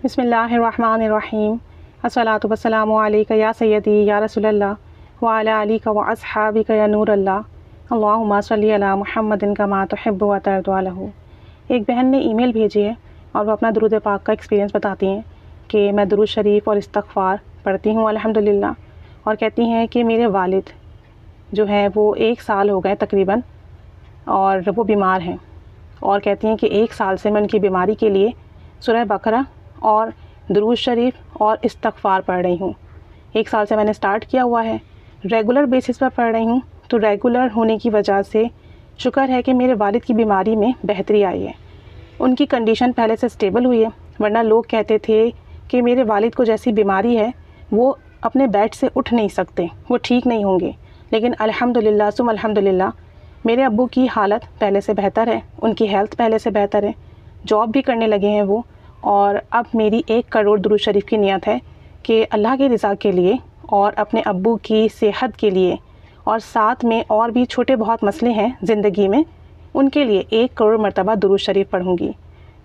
بسم اللہ الرحمن الرحیم الصلاۃ والسلام علیک یا سیدی یا رسول اللہ وعلی آلک و اصحابک یا نور اللہ اللہم صلی علی محمد کما تحب و ترضی عنہ۔ ایک بہن نے ای میل بھیجی ہے اور وہ اپنا درود پاک کا ایکسپیرینس بتاتی ہیں کہ میں درود شریف اور استغفار پڑھتی ہوں الحمدللہ، اور کہتی ہیں کہ میرے والد جو ہیں وہ 1 سال ہو گئے تقریباً اور وہ بیمار ہیں، اور کہتی ہیں کہ 1 سال سے میں ان کی بیماری کے لیے سورہ بقرہ اور درود شریف اور استغفار پڑھ رہی ہوں۔ 1 سال سے میں نے سٹارٹ کیا ہوا ہے، ریگولر بیسس پر پڑھ رہی ہوں، تو ریگولر ہونے کی وجہ سے شکر ہے کہ میرے والد کی بیماری میں بہتری آئی ہے، ان کی کنڈیشن پہلے سے سٹیبل ہوئی ہے، ورنہ لوگ کہتے تھے کہ میرے والد کو جیسی بیماری ہے وہ اپنے بیڈ سے اٹھ نہیں سکتے، وہ ٹھیک نہیں ہوں گے، لیکن الحمدللہ ثم الحمدللہ میرے ابو کی حالت پہلے سے بہتر ہے، ان کی ہیلتھ پہلے سے بہتر ہے، جاب بھی کرنے لگے ہیں وہ، اور اب میری 1 کروڑ درود شریف کی نیت ہے کہ اللہ کی رضا کے لیے اور اپنے ابو کی صحت کے لیے، اور ساتھ میں اور بھی چھوٹے بہت مسئلے ہیں زندگی میں، ان کے لیے 1 کروڑ مرتبہ درود شریف پڑھوں گی۔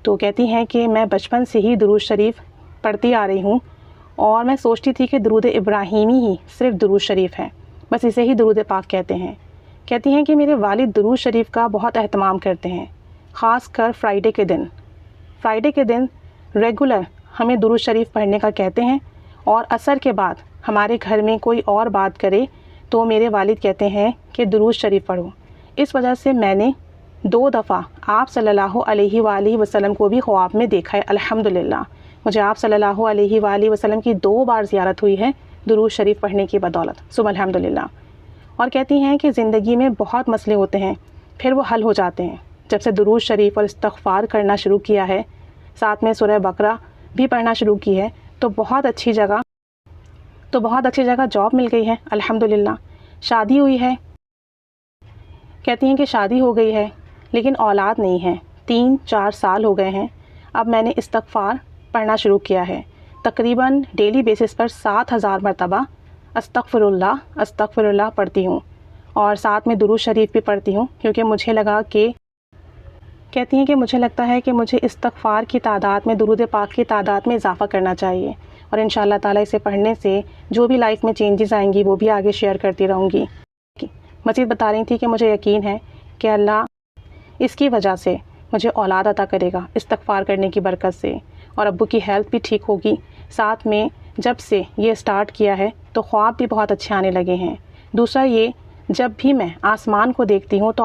تو کہتی ہیں کہ میں بچپن سے ہی درود شریف پڑھتی آ رہی ہوں، اور میں سوچتی تھی کہ درود ابراہیمی ہی صرف درود شریف ہے، بس اسے ہی درود پاک کہتے ہیں۔ کہتی ہیں کہ میرے والد درود شریف کا بہت اہتمام کرتے ہیں، خاص کر فرائیڈے کے دن ریگولر ہمیں درود شریف پڑھنے کا کہتے ہیں، اور عصر کے بعد ہمارے گھر میں کوئی اور بات کرے تو میرے والد کہتے ہیں کہ درود شریف پڑھو۔ اس وجہ سے میں نے 2 دفعہ آپ صلی اللہ علیہ وآلہ وسلم کو بھی خواب میں دیکھا ہے الحمدللہ۔ مجھے آپ صلی اللہ علیہ وآلہ وسلم کی 2 بار زیارت ہوئی ہے درود شریف پڑھنے کی بدولت، ثم الحمدللہ۔ اور کہتی ہیں کہ زندگی میں بہت مسئلے ہوتے ہیں، پھر وہ حل ہو جاتے ہیں جب سے درود شریف اور استغفار کرنا شروع کیا ہے، ساتھ میں سورہ بقرہ بھی پڑھنا شروع کی ہے، تو بہت اچھی جگہ جاب مل گئی ہے الحمدللہ۔ شادی ہوئی ہے، کہتی ہیں کہ شادی ہو گئی ہے لیکن اولاد نہیں ہے، 3-4 سال ہو گئے ہیں۔ اب میں نے استغفار پڑھنا شروع کیا ہے، تقریباً ڈیلی بیسس پر 7000 مرتبہ استغفر اللہ پڑھتی ہوں، اور ساتھ میں درود شریف بھی پڑھتی ہوں، کیونکہ مجھے لگا کہ کہتی ہیں کہ مجھے لگتا ہے کہ مجھے استغفار کی تعداد میں درود پاک کی تعداد میں اضافہ کرنا چاہیے، اور انشاءاللہ تعالیٰ اسے پڑھنے سے جو بھی لائف میں چینجز آئیں گی وہ بھی آگے شیئر کرتی رہوں گی۔ مزید بتا رہی تھی کہ مجھے یقین ہے کہ اللہ اس کی وجہ سے مجھے اولاد عطا کرے گا استغفار کرنے کی برکت سے، اور ابو کی ہیلتھ بھی ٹھیک ہوگی، ساتھ میں جب سے یہ سٹارٹ کیا ہے تو خواب بھی بہت اچھے آنے لگے ہیں۔ دوسرا یہ، جب بھی میں آسمان کو دیکھتی ہوں تو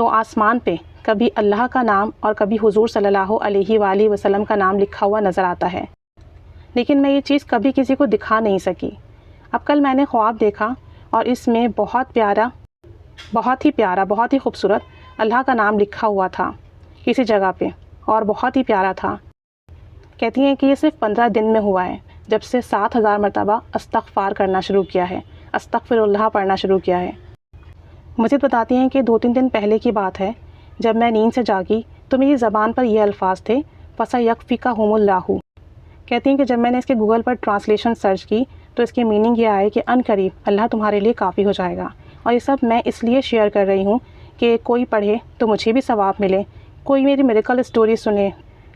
آسمان پہ کبھی اللہ کا نام اور کبھی حضور صلی اللہ علیہ وآلہ وسلم کا نام لکھا ہوا نظر آتا ہے، لیکن میں یہ چیز کبھی کسی کو دکھا نہیں سکی۔ اب کل میں نے خواب دیکھا اور اس میں بہت ہی پیارا بہت ہی خوبصورت اللہ کا نام لکھا ہوا تھا کسی جگہ پہ، اور بہت ہی پیارا تھا۔ کہتی ہیں کہ یہ صرف 15 دن میں ہوا ہے، جب سے 7000 مرتبہ استغفار کرنا شروع کیا ہے، استغفر اللہ پڑھنا شروع کیا ہے۔ مزید بتاتی ہیں کہ 2-3 دن پہلے کی بات ہے، جب میں نیند سے جاگی تو میری زبان پر یہ الفاظ تھے فَسَيَكْفِيكَهُمُ اللَّهُ۔ کہتی ہیں کہ جب میں نے اس کے گوگل پر ٹرانسلیشن سرچ کی تو اس کی میننگ یہ آئے کہ عنقریب اللہ تمہارے لیے کافی ہو جائے گا، اور یہ سب میں اس لیے شیئر کر رہی ہوں کہ کوئی پڑھے تو مجھے بھی ثواب ملے، کوئی میری میریکل اسٹوری سنے،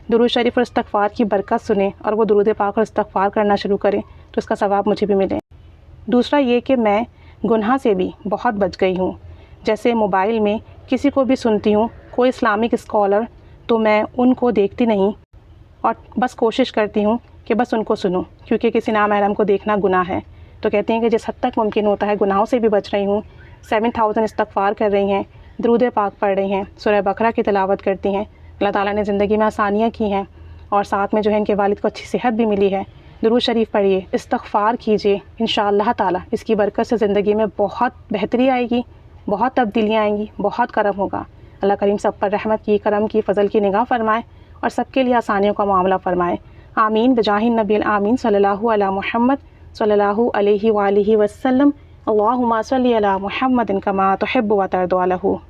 درود شریف اور استغفار کی برکت سنے اور وہ درود پاک اور استغفار کرنا شروع کرے تو اس کا ثواب مجھے بھی ملے۔ دوسرا یہ کہ میں گناہ سے بھی بہت بچ گئی ہوں، جیسے موبائل میں کسی کو بھی سنتی ہوں کوئی اسلامک اسکالر، تو میں ان کو دیکھتی نہیں اور بس کوشش کرتی ہوں کہ بس ان کو سنوں، کیونکہ کسی نامحرم کو دیکھنا گناہ ہے۔ تو کہتی ہیں کہ جس حد تک ممکن ہوتا ہے گناہوں سے بھی بچ رہی ہوں، 7000 استغفار کر رہی ہیں، درود پاک پڑھ رہی ہیں، سورہ بقرہ کی تلاوت کرتی ہیں۔ اللہ تعالیٰ نے زندگی میں آسانیاں کی ہیں، اور ساتھ میں جو ہے ان کے والد کو اچھی صحت بھی ملی ہے۔ درود شریف پڑھیے، استغفار کیجیے، انشاءاللہ تعالیٰ اس کی برکت سے زندگی میں بہت بہتری آئے گی، بہت تبدیلیاں آئیں گی، بہت کرم ہوگا۔ اللہ کریم سب پر رحمت کی، کرم کی، فضل کی نگاہ فرمائے، اور سب کے لیے آسانیوں کا معاملہ فرمائے۔ آمین بجاہ النبی الآمین صلی اللہ علی محمد صلی اللہ علیہ وآلہ وسلم۔ اللہم صلی علی محمد کما تحب و ترضی عنہ۔